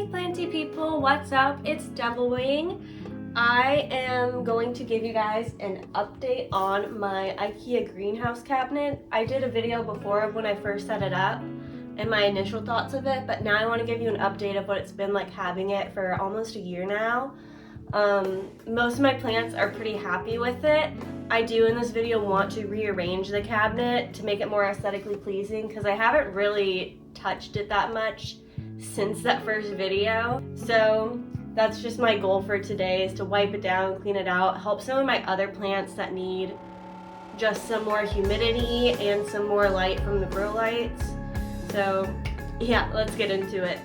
Hey planty people, what's up? It's Devil Wing. I am going to give you guys an update on my Ikea greenhouse cabinet. I did a video before of when I first set it up and my initial thoughts of it, but now I want to give you an update of what it's been like having it for almost a year now. Most of my plants are pretty happy with it. I do in this video want to rearrange the cabinet to make it more aesthetically pleasing because I haven't really touched it that much since that first video. So that's just my goal for today, is to wipe it down, clean it out, help some of my other plants that need just some more humidity and some more light from the grow lights. So yeah, let's get into it.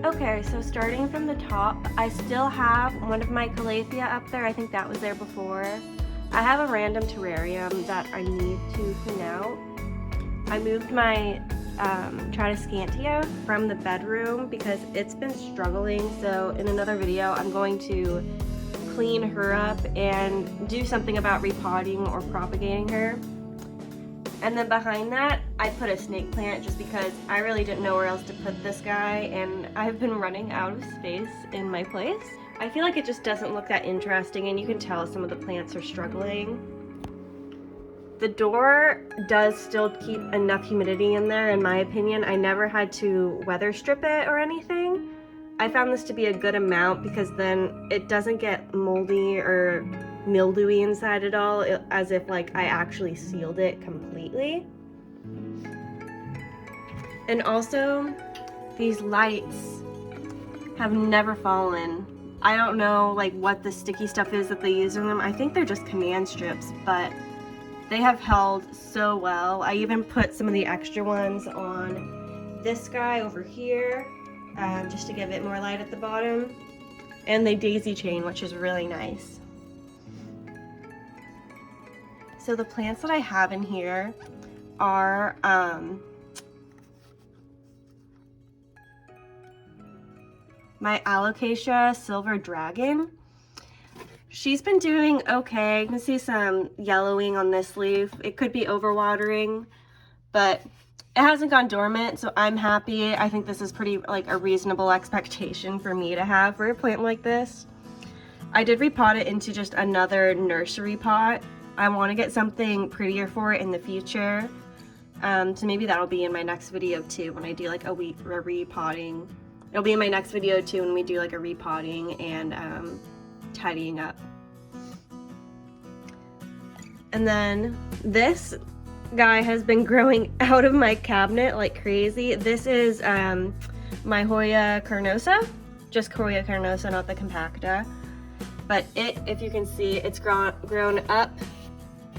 Okay, so starting from the top, I still have one of my calathea up there. I think that was there before. I have a random terrarium that I need to clean out. I moved my Tradescantia from the bedroom because it's been struggling, so in another video I'm going to clean her up and do something about repotting or propagating her. And then behind that, I put a snake plant just because I really didn't know where else to put this guy, and I've been running out of space in my place. I feel like it just doesn't look that interesting, and you can tell some of the plants are struggling. The door does still keep enough humidity in there, in my opinion. I never had to weather strip it or anything. I found this to be a good amount because then it doesn't get moldy or mildewy inside at all, as if like I actually sealed it completely. And also, these lights have never fallen. I don't know like what the sticky stuff is that they use in them. I think they're just command strips, but they have held so well. I even put some of the extra ones on this guy over here, just to give it more light at the bottom. And they daisy chain, which is really nice. So the plants that I have in here are my Alocasia Silver Dragon. She's been doing okay. You can see some yellowing on this leaf. It could be overwatering, but it hasn't gone dormant, so I'm happy. I think this is pretty like a reasonable expectation for me to have for a plant like this. I did repot it into just another nursery pot. I want to get something prettier for it in the future. So maybe that'll be in my next video too, when I do like a repotting. It'll be in my next video too when we do like a repotting and tidying up. And then this guy has been growing out of my cabinet like crazy. This is my Hoya carnosa, just Hoya carnosa, not the compacta. But if you can see, it's grown up.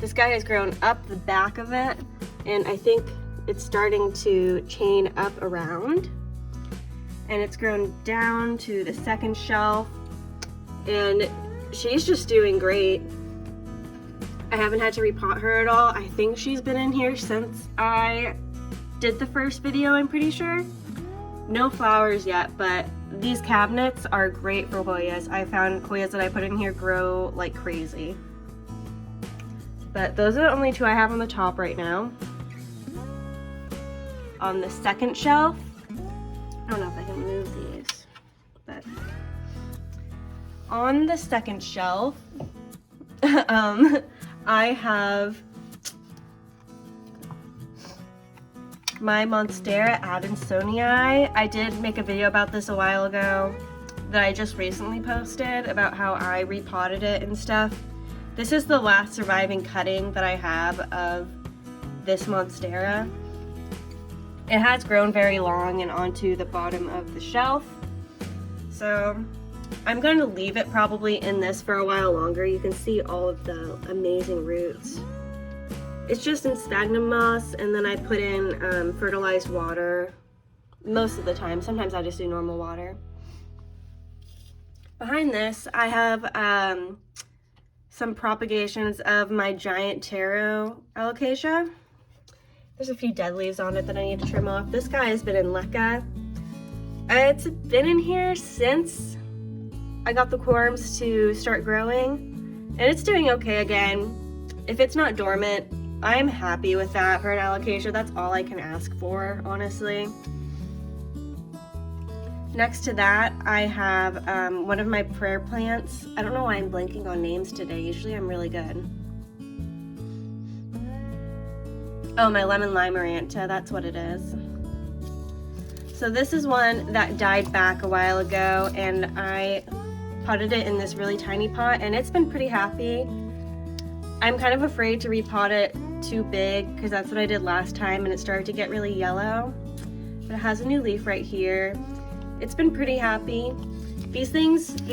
This guy has grown up the back of it, and I think it's starting to chain up around. And it's grown down to the second shelf, and she's just doing great. I haven't had to repot her at all. I think she's been in here since I did the first video, I'm pretty sure. No flowers yet, but these cabinets are great for Hoyas. I found Hoyas that I put in here grow like crazy. But those are the only two I have on the top right now. On the second shelf, I don't know if I can move these, but on the second shelf, I have my Monstera Adansonii. I did make a video about this a while ago that I just recently posted about how I repotted it and stuff. This is the last surviving cutting that I have of this Monstera. It has grown very long and onto the bottom of the shelf. So I'm going to leave it probably in this for a while longer. You can see all of the amazing roots. It's just in sphagnum moss, and then I put in fertilized water most of the time. Sometimes I just do normal water. Behind this, I have some propagations of my giant taro alocasia. There's a few dead leaves on it that I need to trim off. This guy has been in leca. It's been in here since I got the corms to start growing, and it's doing okay again. If it's not dormant, I'm happy with that for an alocasia. That's all I can ask for, honestly. Next to that, I have one of my prayer plants. I don't know why I'm blanking on names today. Usually I'm really good. Oh, my lemon limeranta, that's what it is. So this is one that died back a while ago, and I potted it in this really tiny pot, and it's been pretty happy. I'm kind of afraid to repot it too big, because that's what I did last time, and it started to get really yellow. But it has a new leaf right here. It's been pretty happy. These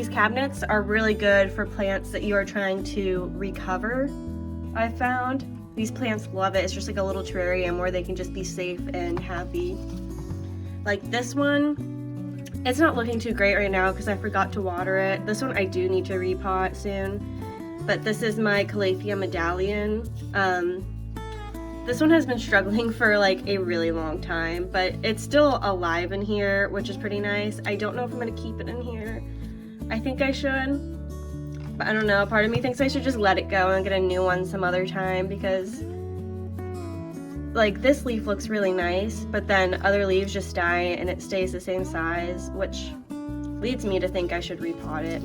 cabinets are really good for plants that you are trying to recover, I've found. These plants love it. It's just like a little terrarium where they can just be safe and happy. Like this one, it's not looking too great right now because I forgot to water it. This one I do need to repot soon. But this is my Calathea medallion. This one has been struggling for like a really long time, but it's still alive in here, which is pretty nice. I don't know if I'm gonna keep it in here. I think I should, but I don't know. Part of me thinks I should just let it go and get a new one some other time, because like this leaf looks really nice, but then other leaves just die and it stays the same size, which leads me to think I should repot it.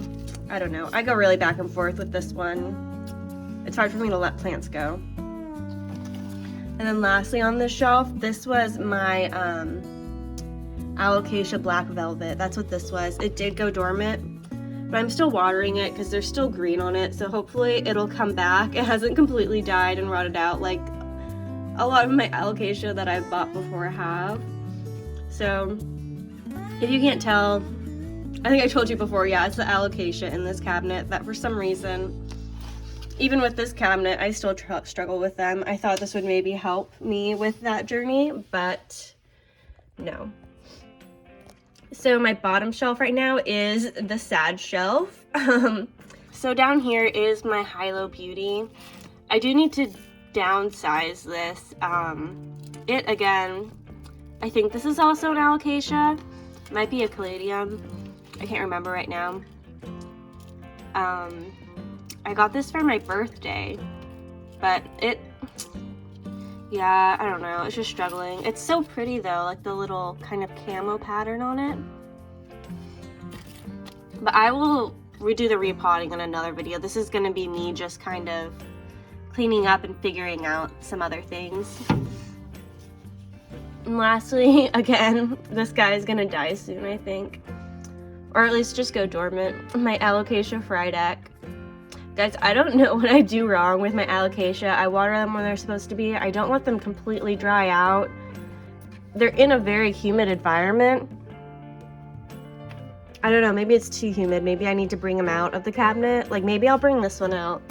I don't know. I go really back and forth with this one. It's hard for me to let plants go. And then lastly on this shelf, this was my Alocasia Black Velvet. That's what this was. It did go dormant, but I'm still watering it because there's still green on it, so hopefully it'll come back. It hasn't completely died and rotted out like a lot of my Alocasia that I've bought before have. So if you can't tell, I think I told you before, yeah, it's the Alocasia in this cabinet that for some reason, even with this cabinet, I still struggle with them. I thought this would maybe help me with that journey, but no. So my bottom shelf right now is the sad shelf. So down here is my Hilo Beauty. I do need to downsize this. Again, I think this is also an Alocasia. Might be a Caladium. I can't remember right now. I got this for my birthday, but yeah, I don't know, it's just struggling. It's so pretty though, like the little kind of camo pattern on it. But I will redo the repotting in another video. This is gonna be me just kind of cleaning up and figuring out some other things. And lastly, again, this guy is gonna die soon, I think. Or at least just go dormant. My Alocasia Frydek. Guys, I don't know what I do wrong with my Alocasia. I water them when they're supposed to be. I don't let them completely dry out. They're in a very humid environment. I don't know, maybe it's too humid. Maybe I need to bring them out of the cabinet. Like maybe I'll bring this one out,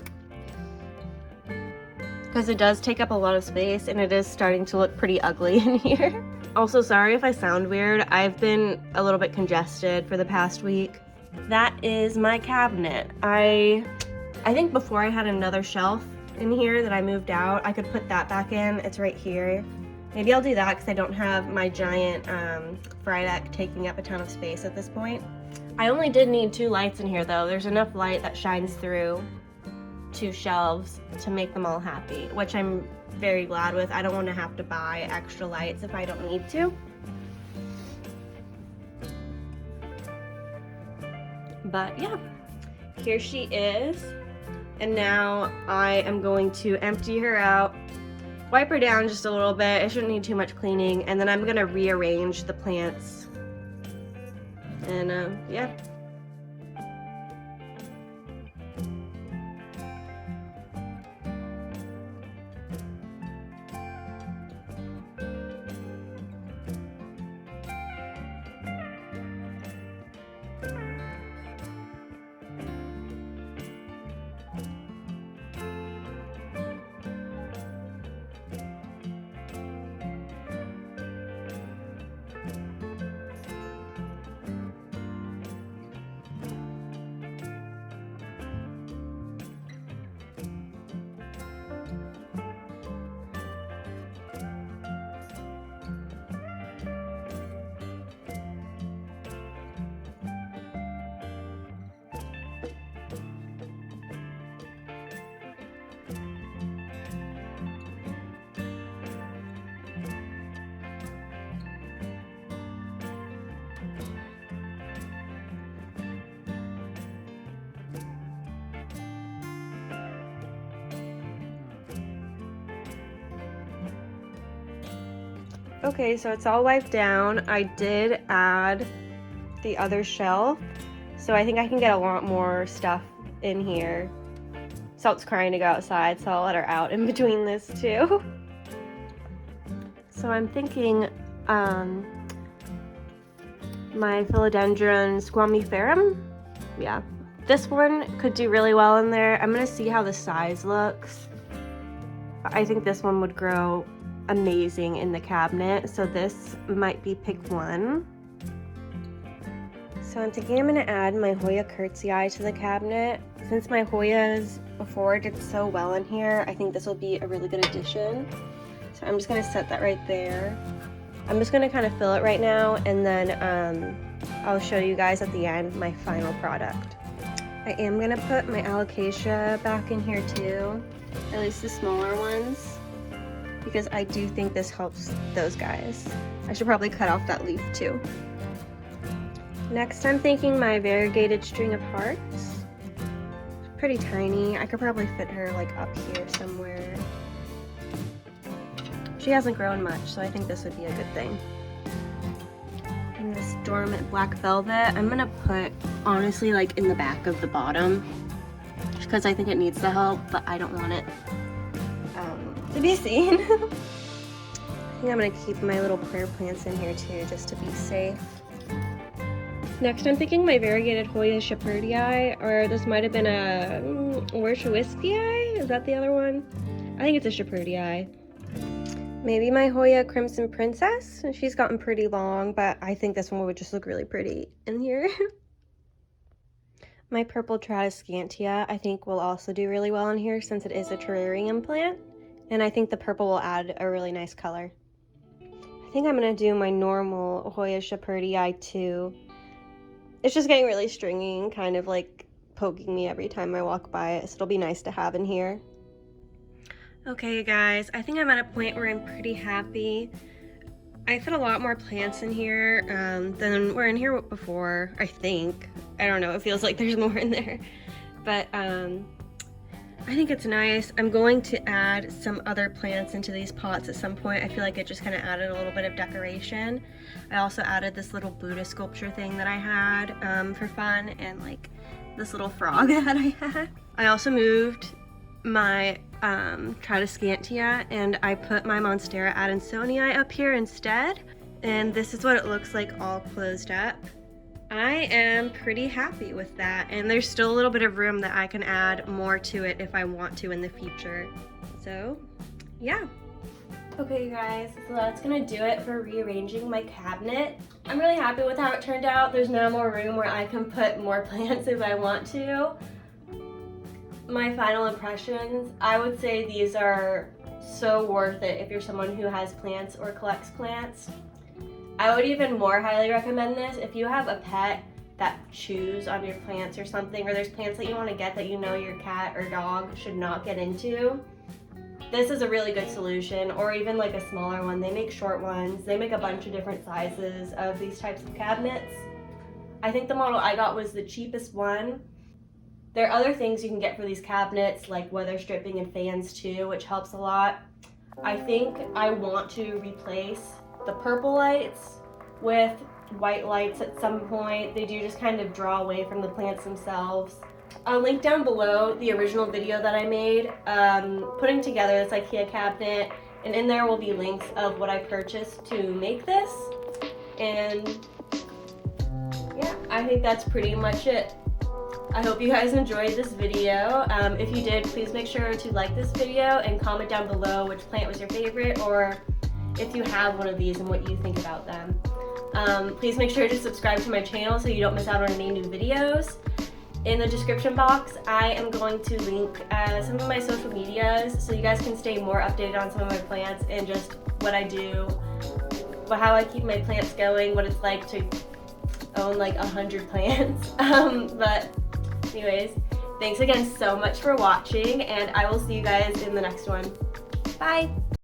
because it does take up a lot of space and it is starting to look pretty ugly in here. Also, sorry if I sound weird. I've been a little bit congested for the past week. That is my cabinet. I think before I had another shelf in here that I moved out. I could put that back in. It's right here. Maybe I'll do that because I don't have my giant Frydek taking up a ton of space at this point. I only did need 2 lights in here though. There's enough light that shines through 2 shelves to make them all happy, which I'm very glad with. I don't want to have to buy extra lights if I don't need to. But yeah, here she is. And now I am going to empty her out, wipe her down just a little bit. It shouldn't need too much cleaning. And then I'm gonna rearrange the plants. And yeah. Okay, so it's all wiped down. I did add the other shelf, so I think I can get a lot more stuff in here. Salt's crying to go outside, so I'll let her out in between this too. So I'm thinking my philodendron squamiferum, yeah, this one could do really well in there. I'm gonna see how the size looks. I think this one would grow amazing in the cabinet, so this might be pick one. So I'm thinking I'm gonna add my Hoya Curtsii to the cabinet. Since my Hoyas before did so well in here, I think this will be a really good addition. So I'm just gonna set that right there. I'm just gonna kind of fill it right now, and then I'll show you guys at the end my final product. I am gonna put my alocasia back in here too, at least the smaller ones, because I do think this helps those guys. I should probably cut off that leaf too. Next, I'm thinking my variegated string of hearts. It's pretty tiny. I could probably fit her like up here somewhere. She hasn't grown much, so I think this would be a good thing. And this dormant black velvet, I'm gonna put honestly like in the back of the bottom, because I think it needs the help, but I don't want it to be seen. I think I'm gonna keep my little prayer plants in here too, just to be safe. Next, I'm thinking my variegated Hoya Shepherdii, or this might have been a Wershwistii. Is that the other one? I think it's a Shepherdii. Maybe my Hoya Crimson Princess. She's gotten pretty long, but I think this one would just look really pretty in here. My purple Tradescantia, I think will also do really well in here since it is a terrarium plant, and I think the purple will add a really nice color. I think I'm gonna do my normal Hoya Shepherdii too. It's just getting really stringy and kind of like poking me every time I walk by it, so it'll be nice to have in here. Okay, you guys, I think I'm at a point where I'm pretty happy. I fit a lot more plants in here than were in here before, I think. I don't know, it feels like there's more in there. But I think it's nice. I'm going to add some other plants into these pots at some point. I feel like it just kind of added a little bit of decoration. I also added this little Buddha sculpture thing that I had for fun, and like this little frog that I had. I also moved my Tradescantia, and I put my Monstera Adansonii up here instead, and this is what it looks like all closed up. I am pretty happy with that, and there's still a little bit of room that I can add more to it if I want to in the future. So yeah. Okay, you guys, so that's gonna do it for rearranging my cabinet. I'm really happy with how it turned out. There's now more room where I can put more plants if I want to. My final impressions, I would say these are so worth it if you're someone who has plants or collects plants. I would even more highly recommend this if you have a pet that chews on your plants or something, or there's plants that you want to get that you know your cat or dog should not get into. This is a really good solution, or even like a smaller one. They make short ones. They make a bunch of different sizes of these types of cabinets. I think the model I got was the cheapest one. There are other things you can get for these cabinets, like weather stripping and fans too, which helps a lot. I think I want to replace the purple lights with white lights at some point. They do just kind of draw away from the plants themselves. I'll link down below the original video that I made putting together this Ikea cabinet, and in there will be links of what I purchased to make this. And yeah, I think that's pretty much it. I hope you guys enjoyed this video. If you did, please make sure to like this video and comment down below which plant was your favorite, or if you have one of these and what you think about them. Please make sure to subscribe to my channel so you don't miss out on any new videos. In the description box, I am going to link some of my social medias so you guys can stay more updated on some of my plants and just what I do, how I keep my plants going, what it's like to own like 100 plants. But anyways, thanks again so much for watching, and I will see you guys in the next one. Bye!